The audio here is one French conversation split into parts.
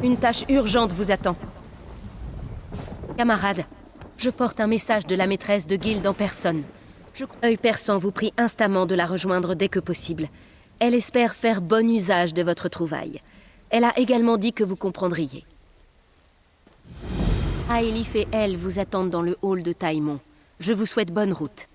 Une tâche urgente vous attend. Camarades, je porte un message de la maîtresse de guilde en personne. Œil perçant vous prie instamment de la rejoindre dès que possible. Elle espère faire bon usage de votre trouvaille. Elle a également dit que vous comprendriez. Aelif et elle vous attendent dans le hall de Taïmon. Je vous souhaite bonne route.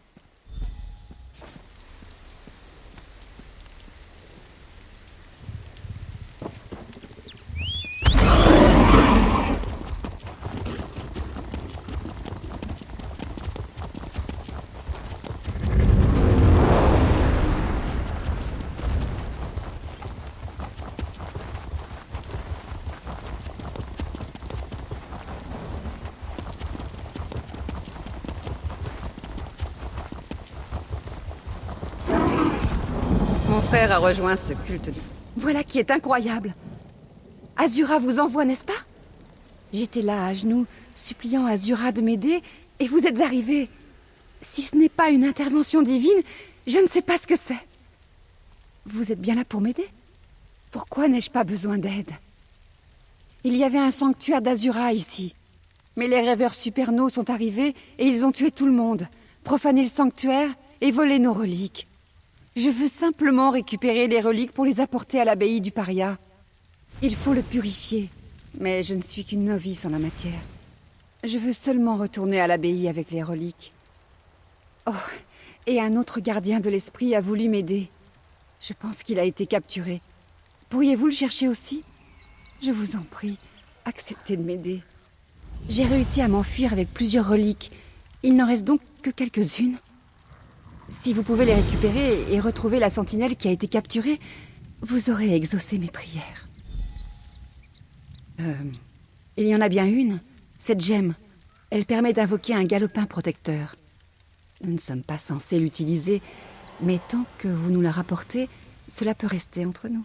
Mon frère a rejoint ce culte. Voilà qui est incroyable. Azura vous envoie, n'est-ce pas? J'étais là, à genoux, suppliant Azura de m'aider, et vous êtes arrivés. Si ce n'est pas une intervention divine, je ne sais pas ce que c'est. Vous êtes bien là pour m'aider? Pourquoi n'ai-je pas besoin d'aide? Il y avait un sanctuaire d'Azura ici. Mais les rêveurs supernaux sont arrivés et ils ont tué tout le monde, profané le sanctuaire et volé nos reliques. Je veux simplement récupérer les reliques pour les apporter à l'abbaye du Paria. Il faut le purifier, mais je ne suis qu'une novice en la matière. Je veux seulement retourner à l'abbaye avec les reliques. Oh, et un autre gardien de l'esprit a voulu m'aider. Je pense qu'il a été capturé. Pourriez-vous le chercher aussi? Je vous en prie, acceptez de m'aider. J'ai réussi à m'enfuir avec plusieurs reliques. Il n'en reste donc que quelques-unes. Si vous pouvez les récupérer et retrouver la sentinelle qui a été capturée, vous aurez exaucé mes prières. Il y en a bien une, cette gemme. Elle permet d'invoquer un galopin protecteur. Nous ne sommes pas censés l'utiliser, mais tant que vous nous la rapportez, cela peut rester entre nous.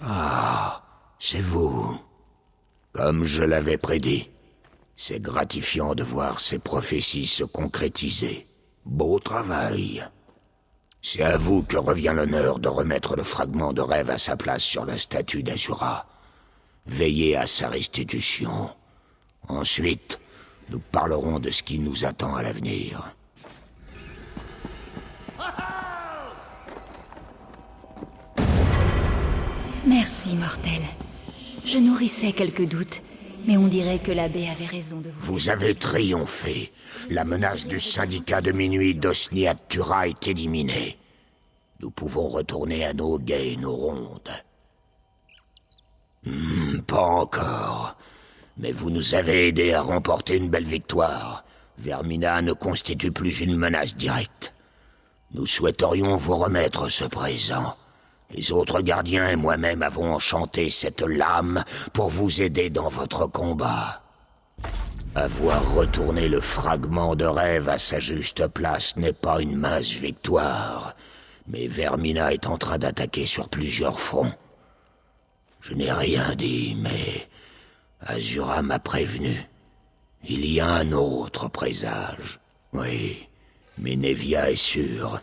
Ah, c'est vous. Comme je l'avais prédit. C'est gratifiant de voir ces prophéties se concrétiser. Beau travail. C'est à vous que revient l'honneur de remettre le fragment de rêve à sa place sur la statue d'Azura. Veillez à sa restitution. Ensuite, nous parlerons de ce qui nous attend à l'avenir. Merci, mortel. Je nourrissais quelques doutes, mais on dirait que l'abbé avait raison de vous. Vous avez triomphé. La menace du syndicat de minuit d'Osniat Tura est éliminée. Nous pouvons retourner à nos guets et nos rondes. Pas encore. Mais vous nous avez aidés à remporter une belle victoire. Vermina ne constitue plus une menace directe. Nous souhaiterions vous remettre ce présent. Les autres gardiens et moi-même avons enchanté cette lame pour vous aider dans votre combat. Avoir retourné le fragment de rêve à sa juste place n'est pas une mince victoire, mais Vermina est en train d'attaquer sur plusieurs fronts. Je n'ai rien dit, mais Azura m'a prévenu. Il y a un autre présage. Oui, Menevia est sûr.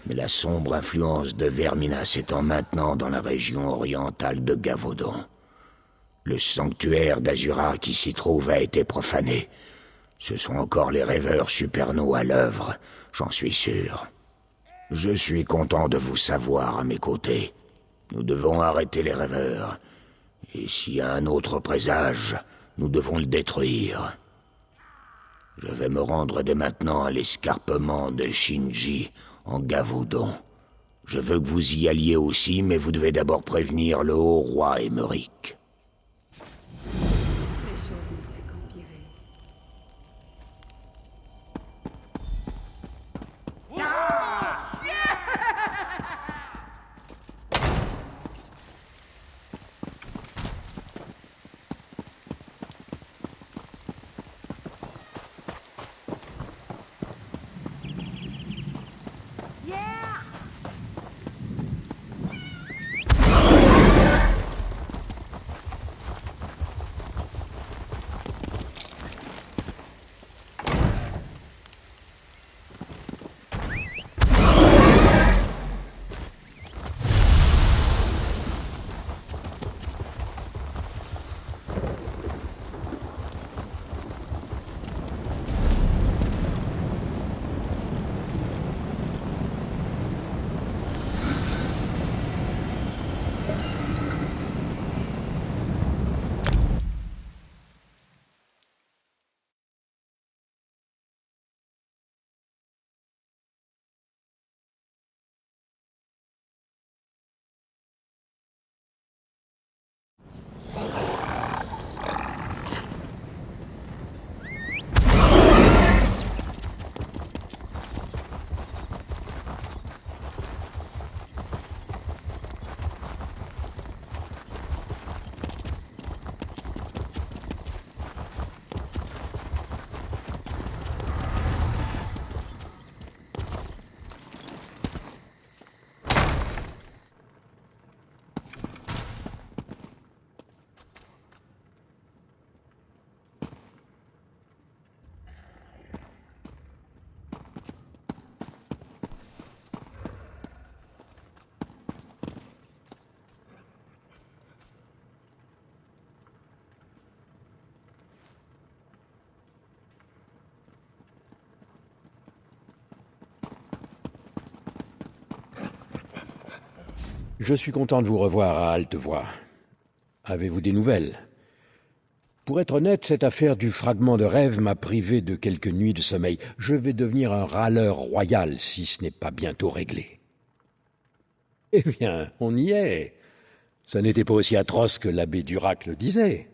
Mais la sombre influence de Vermina s'étend maintenant dans la région orientale de Gavodon. Le sanctuaire d'Azura qui s'y trouve a été profané. Ce sont encore les rêveurs supernaux à l'œuvre, j'en suis sûr. Je suis content de vous savoir à mes côtés. Nous devons arrêter les rêveurs. Et s'il y a un autre présage, nous devons le détruire. Je vais me rendre dès maintenant à l'escarpement de Shinji, en Gavaudan. Je veux que vous y alliez aussi, mais vous devez d'abord prévenir le haut roi Émeric. Les choses n'ont fait qu'empirer. Je suis content de vous revoir à halte voix. Avez-vous des nouvelles? Pour être honnête, cette affaire du fragment de rêve m'a privé de quelques nuits de sommeil. Je vais devenir un râleur royal si ce n'est pas bientôt réglé. Eh bien, on y est. Ça n'était pas aussi atroce que l'abbé Durac le disait.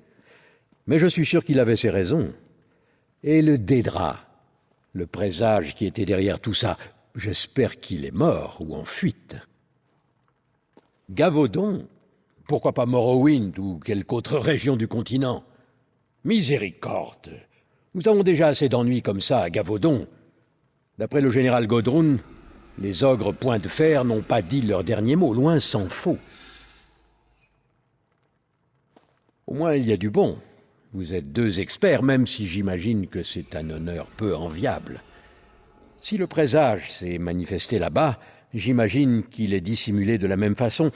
Mais je suis sûr qu'il avait ses raisons. Et le Dédra, le présage qui était derrière tout ça, j'espère qu'il est mort ou en fuite. Gavaudan, pourquoi pas Morrowind ou quelque autre région du continent? Miséricorde, nous avons déjà assez d'ennuis comme ça à Gavaudan. D'après le général Godrun, les ogres point de fer n'ont pas dit leur dernier mot, loin s'en faut. Au moins il y a du bon. Vous êtes deux experts, même si j'imagine que c'est un honneur peu enviable. Si le présage s'est manifesté là-bas, j'imagine qu'il est dissimulé de la même façon.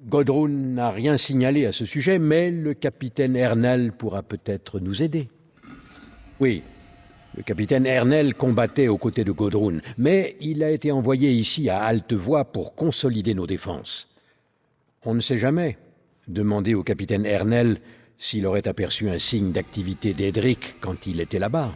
Godrun n'a rien signalé à ce sujet, mais le capitaine Ernel pourra peut-être nous aider. Oui, le capitaine Ernel combattait aux côtés de Godrun, mais il a été envoyé ici à halte voix pour consolider nos défenses. On ne sait jamais. Demandez au capitaine Ernel s'il aurait aperçu un signe d'activité d'Edric quand il était là-bas.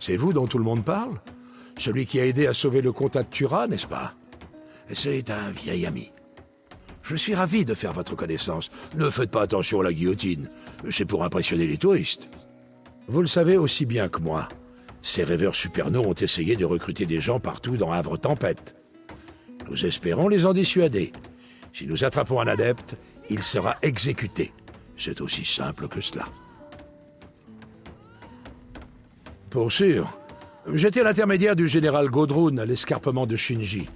C'est vous dont tout le monde parle? Celui qui a aidé à sauver le comtat de Turas, n'est-ce pas? C'est un vieil ami. Je suis ravi de faire votre connaissance. Ne faites pas attention à la guillotine. C'est pour impressionner les touristes. Vous le savez aussi bien que moi. Ces rêveurs supernaux ont essayé de recruter des gens partout dans Havre Tempête. Nous espérons les en dissuader. Si nous attrapons un adepte, il sera exécuté. C'est aussi simple que cela. Pour sûr, j'étais l'intermédiaire du général Godrun à l'escarpement de Shinji.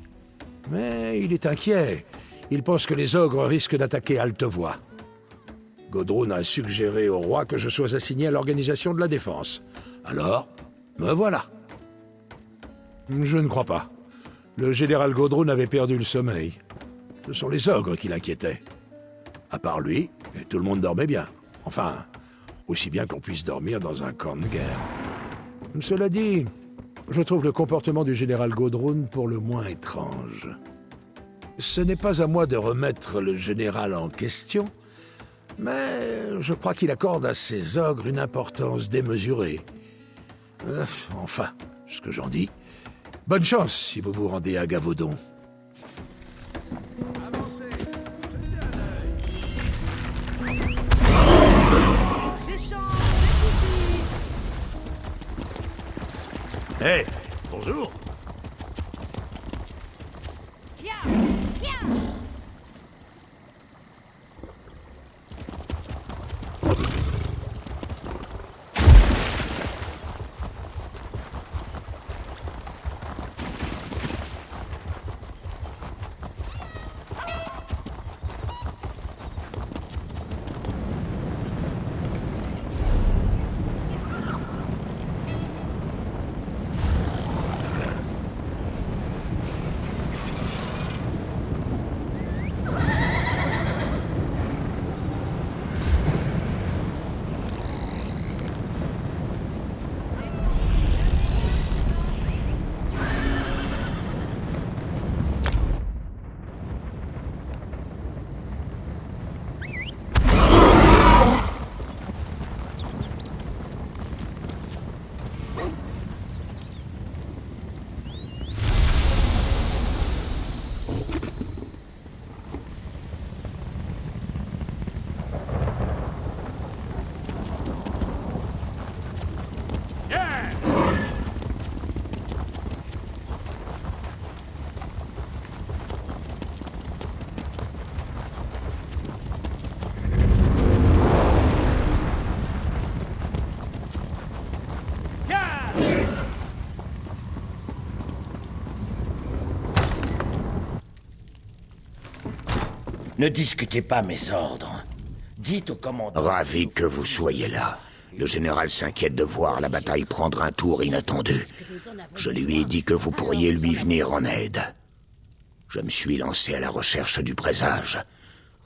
Mais il est inquiet. Il pense que les ogres risquent d'attaquer Altevoie. Godrun a suggéré au roi que je sois assigné à l'organisation de la défense. Alors, me voilà. Je ne crois pas. Le général Godrun avait perdu le sommeil. Ce sont les ogres qui l'inquiétaient. À part lui, tout le monde dormait bien. Enfin, aussi bien qu'on puisse dormir dans un camp de guerre. Cela dit, je trouve le comportement du général Godrun pour le moins étrange. Ce n'est pas à moi de remettre le général en question, mais je crois qu'il accorde à ces ogres une importance démesurée. Enfin, ce que j'en dis. Bonne chance si vous vous rendez à Gavaudan. Hé, bonjour. Ne discutez pas mes ordres. Dites au commandant... Ravi que vous soyez là. Le général s'inquiète de voir la bataille prendre un tour inattendu. Je lui ai dit que vous pourriez lui venir en aide. Je me suis lancé à la recherche du présage.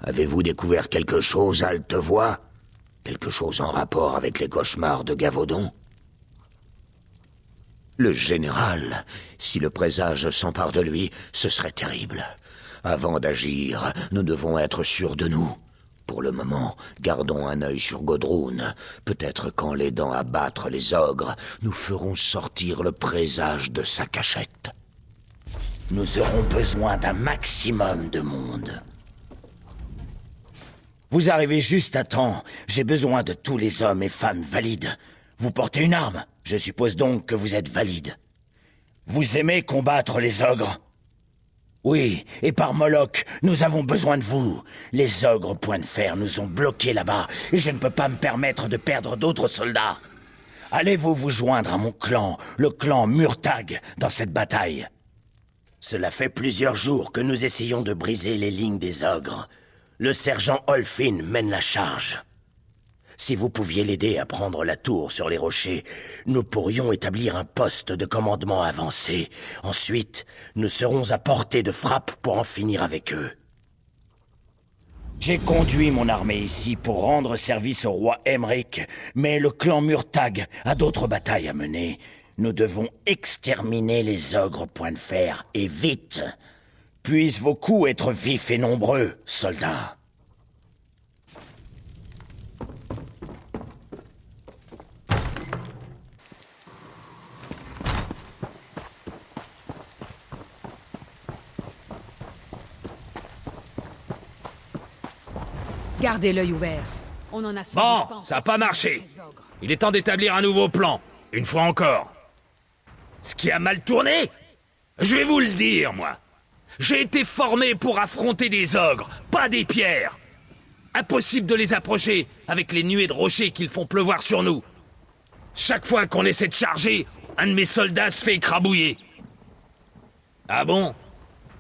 Avez-vous découvert quelque chose à Altevoie? Quelque chose en rapport avec les cauchemars de Gavaudan? Le général, si le présage s'empare de lui, ce serait terrible. Avant d'agir, nous devons être sûrs de nous. Pour le moment, gardons un œil sur Godrun. Peut-être qu'en l'aidant à battre les ogres, nous ferons sortir le présage de sa cachette. Nous aurons besoin d'un maximum de monde. Vous arrivez juste à temps. J'ai besoin de tous les hommes et femmes valides. Vous portez une arme. Je suppose donc que vous êtes valide. Vous aimez combattre les ogres? Oui, et par Moloch, nous avons besoin de vous. Les ogres Point de Fer nous ont bloqués là-bas, et je ne peux pas me permettre de perdre d'autres soldats. Allez-vous vous joindre à mon clan, le clan Murtag, dans cette bataille? Cela fait plusieurs jours que nous essayons de briser les lignes des ogres. Le sergent Olfin mène la charge. Si vous pouviez l'aider à prendre la tour sur les rochers, nous pourrions établir un poste de commandement avancé. Ensuite, nous serons à portée de frappe pour en finir avec eux. J'ai conduit mon armée ici pour rendre service au roi Emmerich, mais le clan Murtag a d'autres batailles à mener. Nous devons exterminer les ogres Point de Fer, et vite. Puissent vos coups être vifs et nombreux, soldats. Gardez l'œil ouvert. On en a Bon, ça n'a pas marché. Il est temps d'établir un nouveau plan. Une fois encore. Ce qui a mal tourné? Je vais vous le dire, moi. J'ai été formé pour affronter des ogres, pas des pierres. Impossible de les approcher avec les nuées de rochers qu'ils font pleuvoir sur nous. Chaque fois qu'on essaie de charger, un de mes soldats se fait écrabouiller. Ah bon?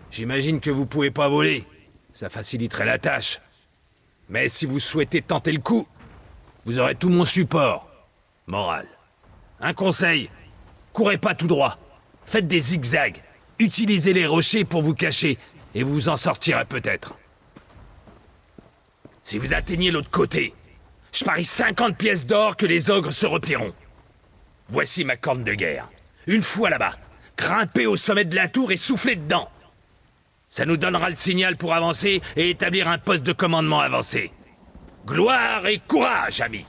J'imagine que vous pouvez pas voler. Ça faciliterait la tâche. Mais si vous souhaitez tenter le coup, vous aurez tout mon support. Moral. Un conseil. Courez pas tout droit. Faites des zigzags. Utilisez les rochers pour vous cacher, et vous en sortirez peut-être. Si vous atteignez l'autre côté, je parie 50 pièces d'or que les ogres se replieront. Voici ma corne de guerre. Une fois là-bas, grimpez au sommet de la tour et soufflez dedans. Ça nous donnera le signal pour avancer et établir un poste de commandement avancé. Gloire et courage, amis!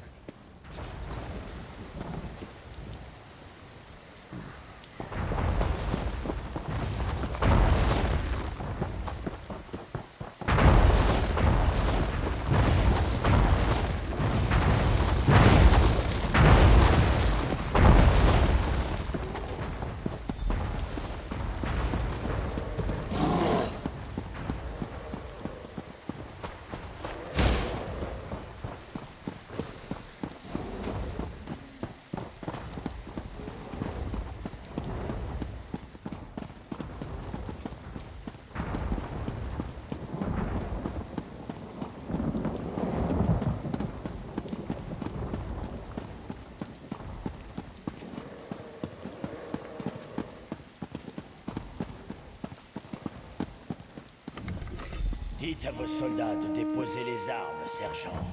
Dites à vos soldats de déposer les armes, sergent.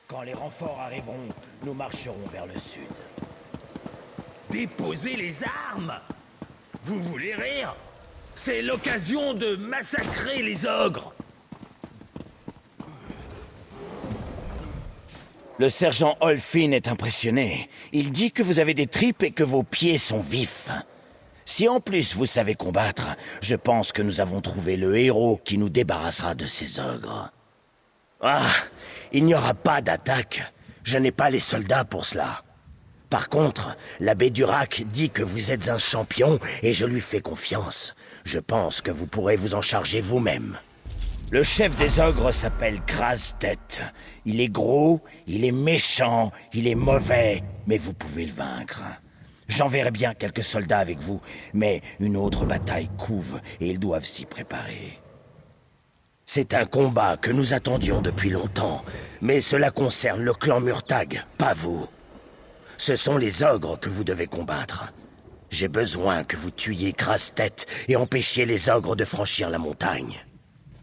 Quand les renforts arriveront, nous marcherons vers le sud. Déposez les armes? Vous voulez rire? C'est l'occasion de massacrer les ogres. Le sergent Olfin est impressionné. Il dit que vous avez des tripes et que vos pieds sont vifs. Si en plus vous savez combattre, je pense que nous avons trouvé le héros qui nous débarrassera de ces ogres. Ah, il n'y aura pas d'attaque. Je n'ai pas les soldats pour cela. Par contre, l'abbé Durac dit que vous êtes un champion et je lui fais confiance. Je pense que vous pourrez vous en charger vous-même. Le chef des ogres s'appelle Grastet. Il est gros, il est méchant, il est mauvais, mais vous pouvez le vaincre. J'enverrai bien quelques soldats avec vous, mais une autre bataille couve et ils doivent s'y préparer. C'est un combat que nous attendions depuis longtemps, mais cela concerne le clan Murtag, pas vous. Ce sont les ogres que vous devez combattre. J'ai besoin que vous tuiez Grastet et empêchiez les ogres de franchir la montagne.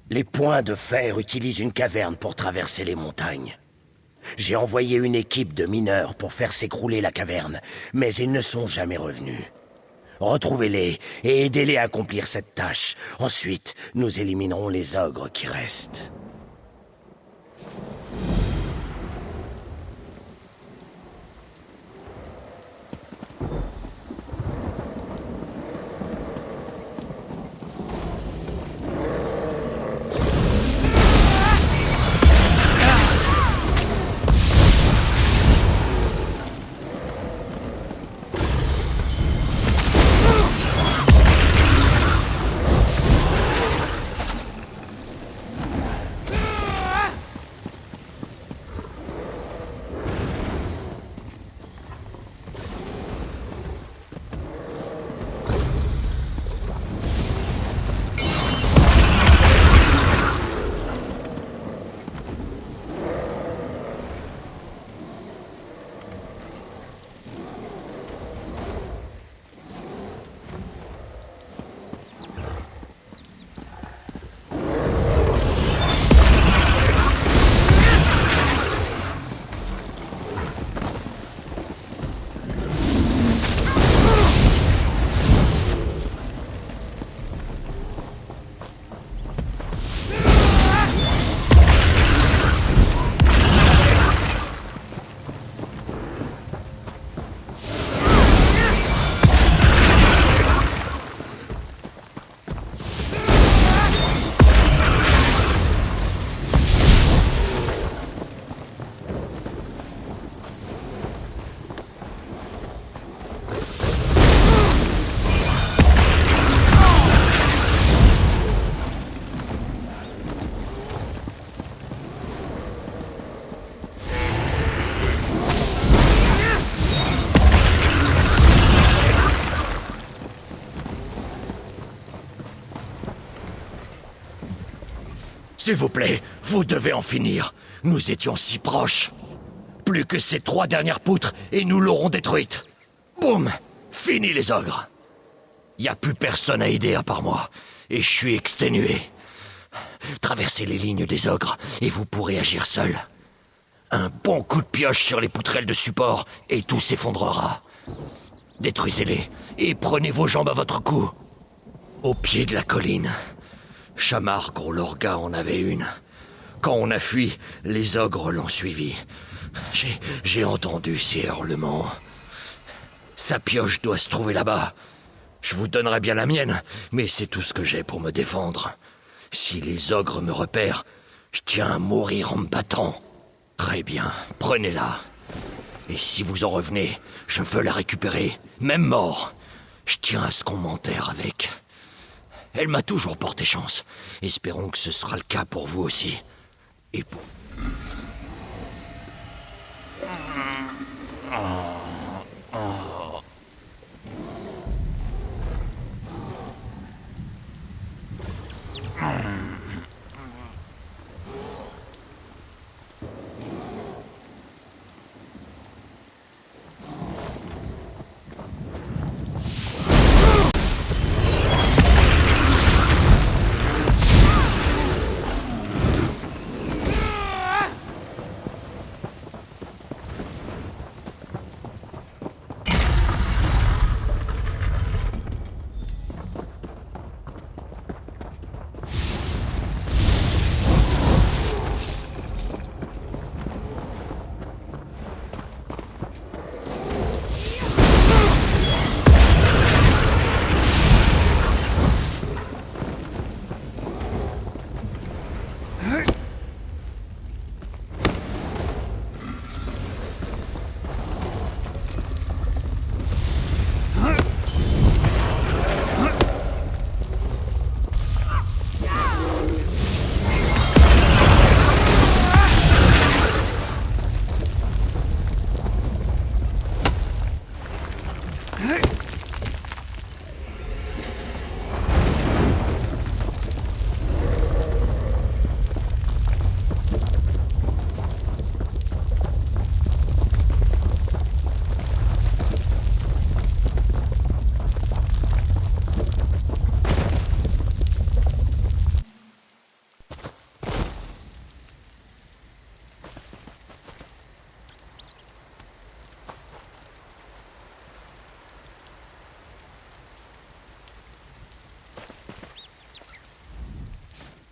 Les poings de fer utilisent une caverne pour traverser les montagnes. J'ai envoyé une équipe de mineurs pour faire s'écrouler la caverne, mais ils ne sont jamais revenus. Retrouvez-les et aidez-les à accomplir cette tâche. Ensuite, nous éliminerons les ogres qui restent. S'il vous plaît, vous devez en finir. Nous étions si proches. Plus que ces 3 dernières poutres et nous l'aurons détruite. Boum! Fini les ogres. Y a plus personne à aider à part moi. Et je suis exténué. Traversez les lignes des ogres et vous pourrez agir seul. Un bon coup de pioche sur les poutrelles de support et tout s'effondrera. Détruisez-les et prenez vos jambes à votre cou. Au pied de la colline. Chamar Gros Lorga en avait une. Quand on a fui, les ogres l'ont suivi. J'ai entendu ces hurlements. Sa pioche doit se trouver là-bas. Je vous donnerai bien la mienne, mais c'est tout ce que j'ai pour me défendre. Si les ogres me repèrent, je tiens à mourir en me battant. Très bien, prenez-la. Et si vous en revenez, je veux la récupérer, même mort. Je tiens à ce qu'on m'enterre avec. Elle m'a toujours porté chance. Espérons que ce sera le cas pour vous aussi. Et pour...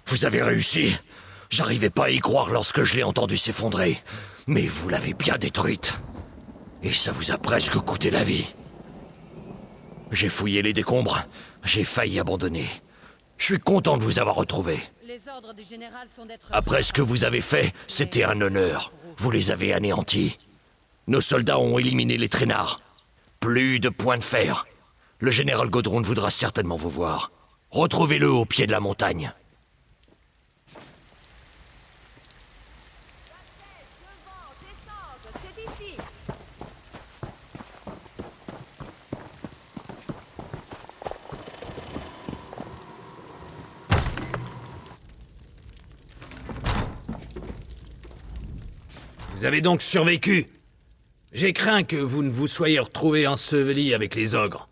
Vous avez réussi. J'arrivais pas à y croire lorsque je l'ai entendu s'effondrer. Mais vous l'avez bien détruite. Et ça vous a presque coûté la vie. J'ai fouillé les décombres. J'ai failli abandonner. Je suis content de vous avoir retrouvé. Les ordres du général sont d'être... Après ce que vous avez fait, c'était un honneur. Vous les avez anéantis. Nos soldats ont éliminé les traînards. Plus de points de fer. Le général Godrun voudra certainement vous voir. Retrouvez-le au pied de la montagne. Vous avez donc survécu. J'ai craint que vous ne vous soyez retrouvé enseveli avec les ogres.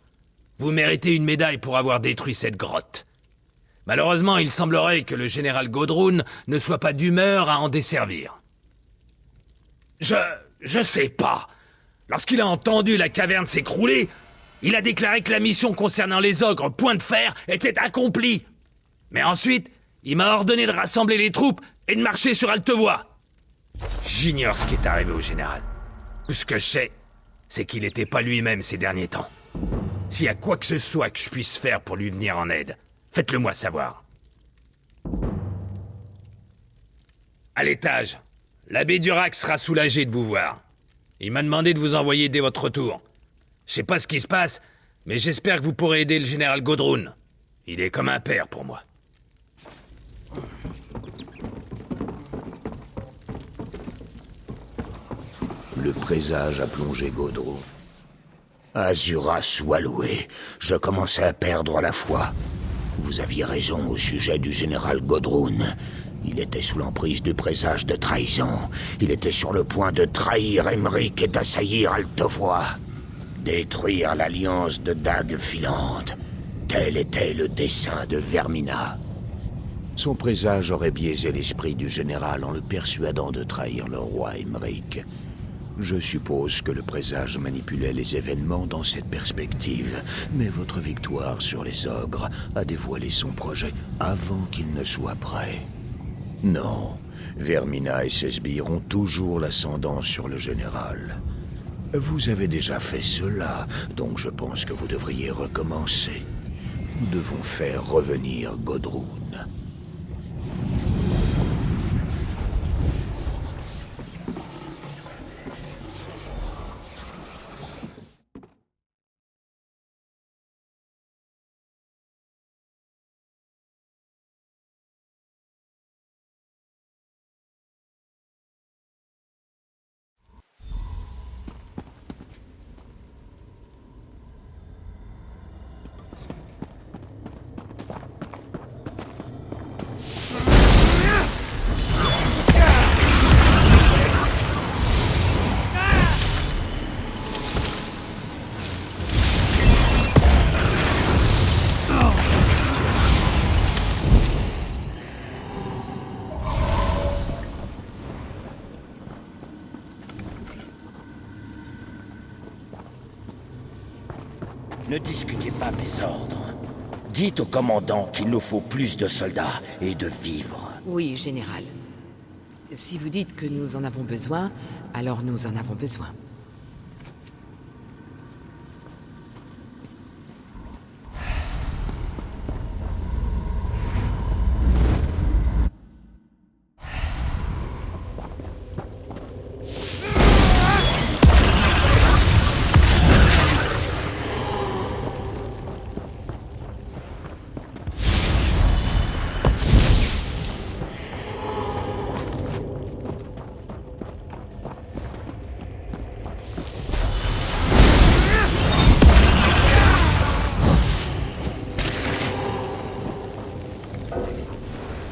Vous méritez une médaille pour avoir détruit cette grotte. Malheureusement, il semblerait que le général Godrun ne soit pas d'humeur à en desservir. Je sais pas. Lorsqu'il a entendu la caverne s'écrouler, il a déclaré que la mission concernant les ogres Point de Fer était accomplie. Mais ensuite, il m'a ordonné de rassembler les troupes et de marcher sur Altevoie. J'ignore ce qui est arrivé au général. Tout ce que je sais, c'est qu'il n'était pas lui-même ces derniers temps. S'il y a quoi que ce soit que je puisse faire pour lui venir en aide, faites-le moi savoir. À l'étage, l'abbé Durac sera soulagé de vous voir. Il m'a demandé de vous envoyer dès votre retour. Je sais pas ce qui se passe, mais j'espère que vous pourrez aider le général Godrun. Il est comme un père pour moi. Le présage a plongé Godrun. Azura soit loué, je commençais à perdre la foi. vous aviez raison au sujet du général Godrun. Il était sous l'emprise du présage de trahison. Il était sur le point de trahir Aymeric et d'assaillir Altevoie. Détruire l'alliance de dagues filantes. Tel était le dessein de Vermina. Son présage aurait biaisé l'esprit du général en le persuadant de trahir le roi Aymeric. Je suppose que le présage manipulait les événements dans cette perspective, mais votre victoire sur les ogres a dévoilé son projet avant qu'il ne soit prêt. Non, Vermina et ses sbires ont toujours l'ascendant sur le général. Vous avez déjà fait cela, donc je pense que vous devriez recommencer. Nous devons faire revenir Godrun. Ne discutez pas mes ordres. Dites au commandant qu'il nous faut plus de soldats et de vivres. Oui, général. Si vous dites que nous en avons besoin, alors nous en avons besoin.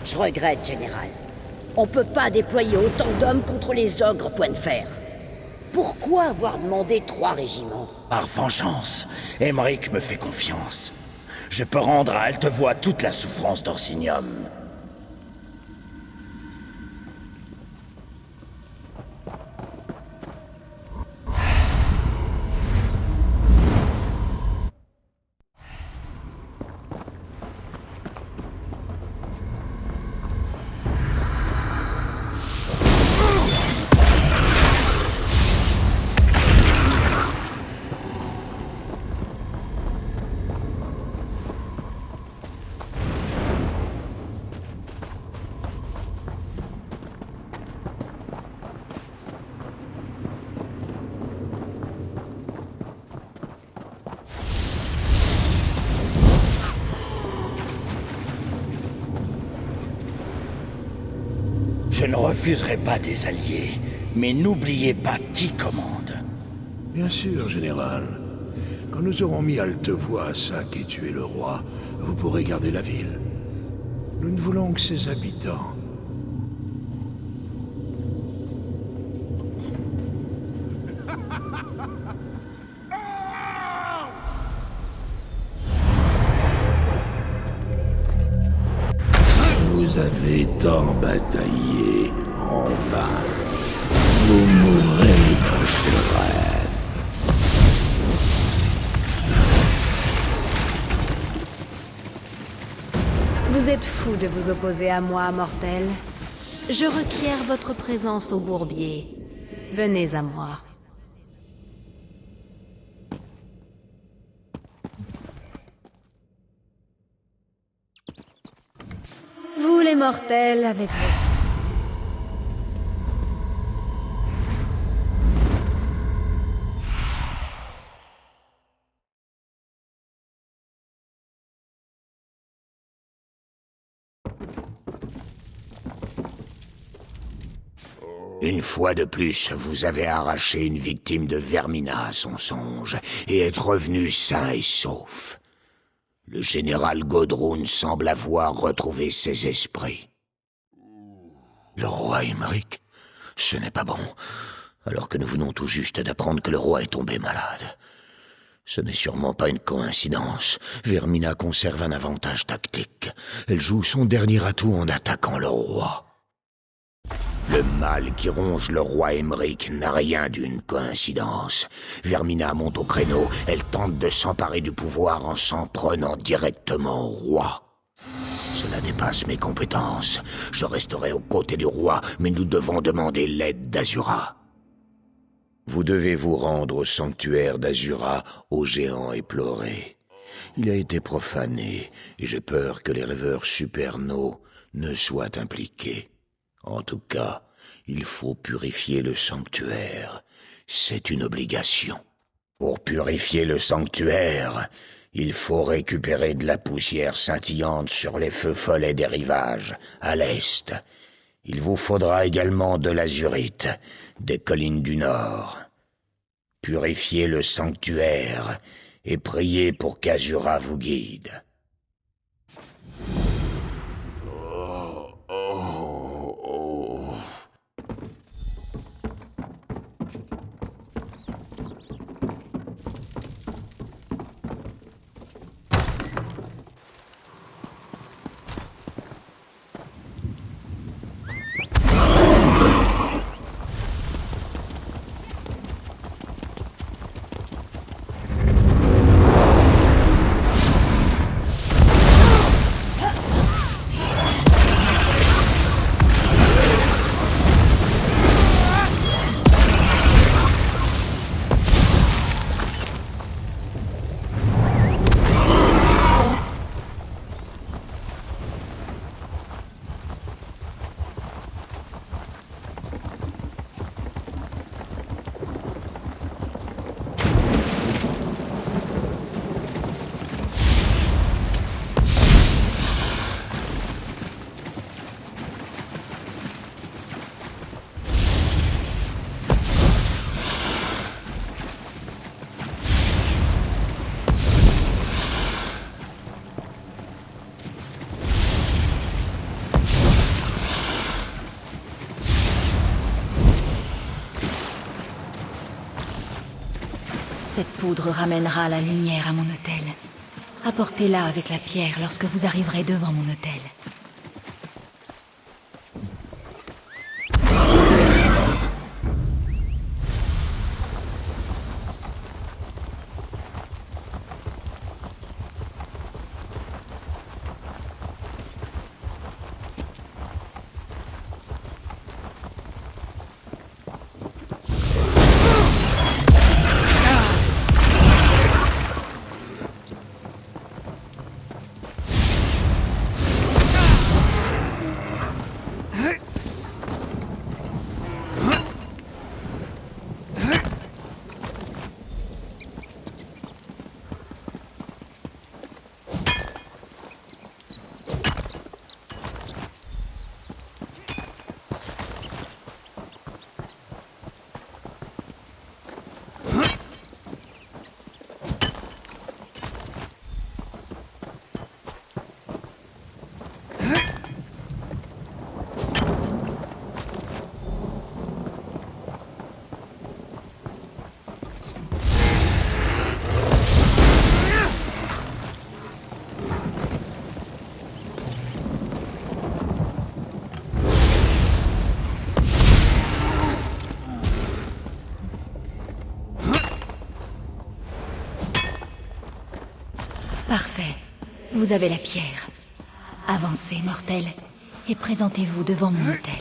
Je regrette, général. On peut pas déployer autant d'hommes contre les ogres point de fer. Pourquoi avoir demandé 3 régiments? Par vengeance, Aymeric me fait confiance. Je peux rendre à Altevoie toute la souffrance d'Orsinium. Je ne refuserai pas des alliés, mais n'oubliez pas qui commande. Bien sûr, général. Quand nous aurons mis Altevoie à sac et tué le roi, vous pourrez garder la ville. Nous ne voulons que ses habitants. Vous avez tant bataillé en vain. Vous mourrez dans ce rêve. Vous êtes fou de vous opposer à moi, mortel. Je requiers votre présence au bourbier. Venez à moi. Vous les mortels avec vous. Une fois de plus, vous avez arraché une victime de Vermina à son songe, et êtes revenu sain et sauf. Le général Godrun semble avoir retrouvé ses esprits. Le roi Aymeric? Ce n'est pas bon. Alors que nous venons tout juste d'apprendre que le roi est tombé malade. Ce n'est sûrement pas une coïncidence. Vermina conserve un avantage tactique. Elle joue son dernier atout en attaquant le roi. Le mal qui ronge le roi Aymeric n'a rien d'une coïncidence. Vermina monte au créneau. Elle tente de s'emparer du pouvoir en s'en prenant directement au roi. Cela dépasse mes compétences. Je resterai aux côtés du roi, mais nous devons demander l'aide d'Azura. Vous devez vous rendre au sanctuaire d'Azura, au géant éploré. Il a été profané, et j'ai peur que les rêveurs supernaux ne soient impliqués. En tout cas, il faut purifier le sanctuaire. C'est une obligation. Pour purifier le sanctuaire, il faut récupérer de la poussière scintillante sur les feux follets des rivages, à l'est. Il vous faudra également de l'azurite, des collines du nord. Purifiez le sanctuaire et priez pour qu'Azura vous guide. Cette poudre ramènera la lumière à mon hôtel. Apportez-la avec la pierre lorsque vous arriverez devant mon hôtel. Parfait. Vous avez la pierre. Avancez, mortel, et présentez-vous devant mon hôtel.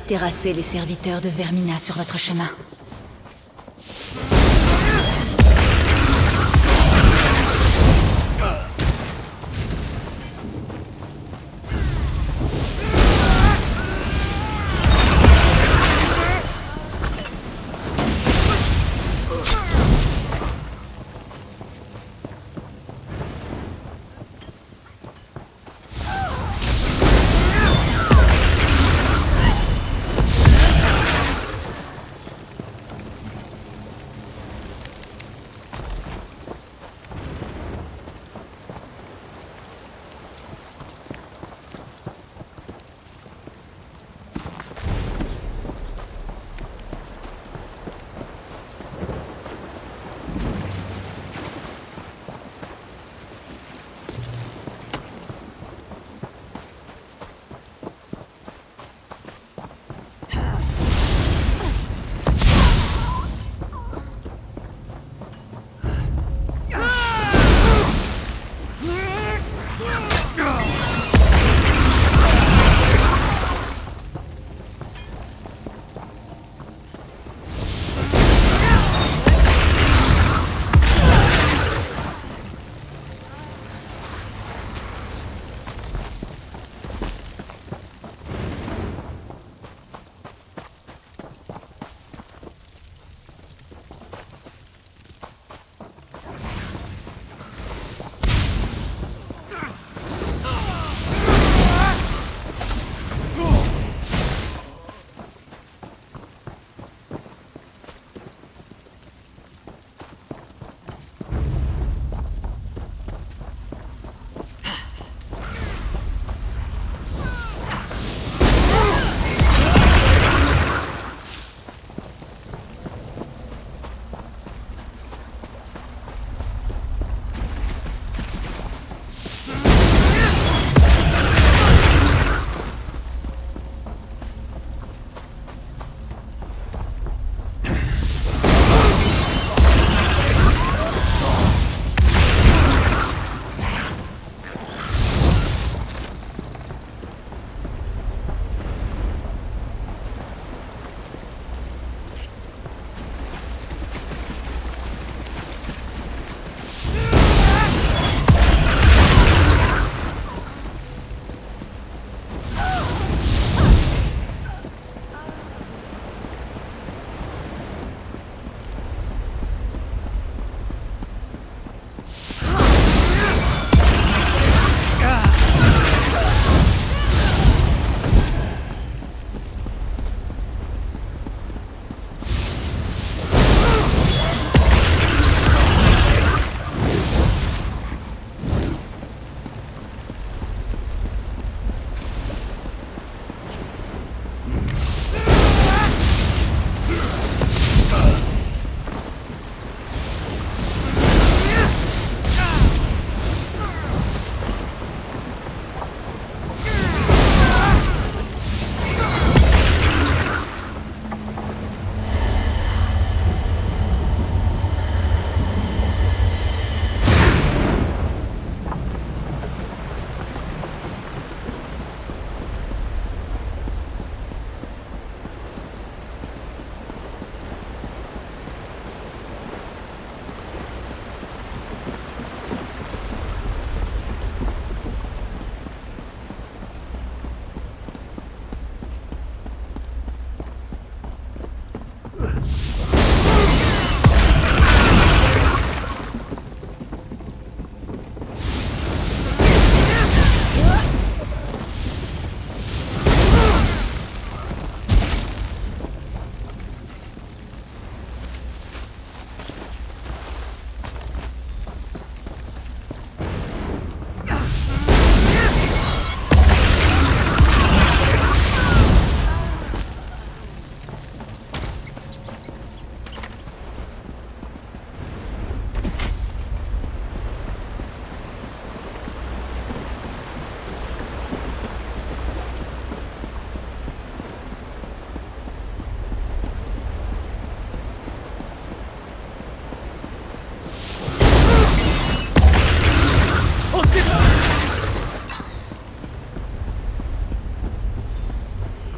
Terrassez les serviteurs de Vermina sur votre chemin.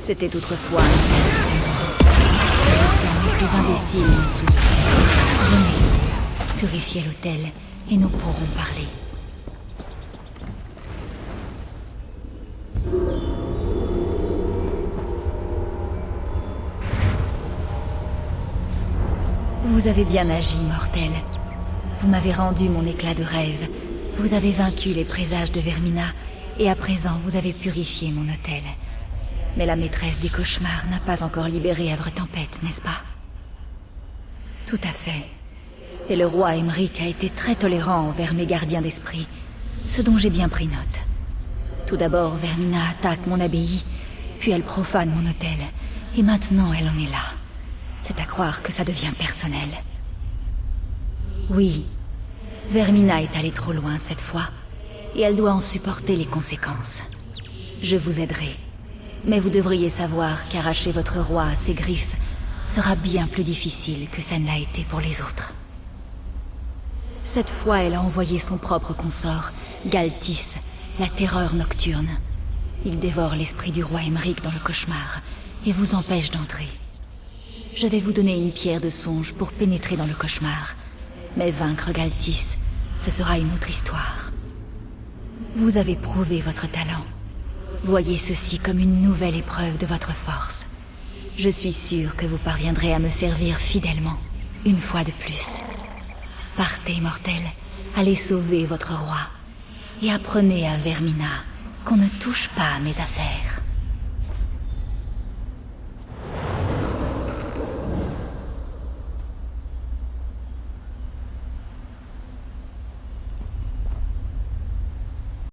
C'était autrefois un test. Pourtant, ces imbéciles me souillent. Venez, purifiez l'hôtel et nous pourrons parler. Vous avez bien agi, mortel. Vous m'avez rendu mon éclat de rêve. Vous avez vaincu les présages de Vermina, et à présent vous avez purifié mon hôtel. Mais la maîtresse des cauchemars n'a pas encore libéré Havre Tempête, n'est-ce pas? Tout à fait. Et le roi Aymeric a été très tolérant envers mes gardiens d'esprit, ce dont j'ai bien pris note. Tout d'abord, Vermina attaque mon abbaye, puis elle profane mon hôtel, et maintenant elle en est là. C'est à croire que ça devient personnel. Oui, Vermina est allée trop loin cette fois, et elle doit en supporter les conséquences. Je vous aiderai, mais vous devriez savoir qu'arracher votre roi à ses griffes sera bien plus difficile que ça ne l'a été pour les autres. Cette fois, elle a envoyé son propre consort, Galtis, la terreur nocturne. Il dévore l'esprit du roi Aymeric dans le cauchemar, et vous empêche d'entrer. Je vais vous donner une pierre de songe pour pénétrer dans le cauchemar. Mais vaincre Galtis, ce sera une autre histoire. Vous avez prouvé votre talent. Voyez ceci comme une nouvelle épreuve de votre force. Je suis sûre que vous parviendrez à me servir fidèlement, une fois de plus. Partez, mortel, allez sauver votre roi. Et apprenez à Vermina qu'on ne touche pas à mes affaires.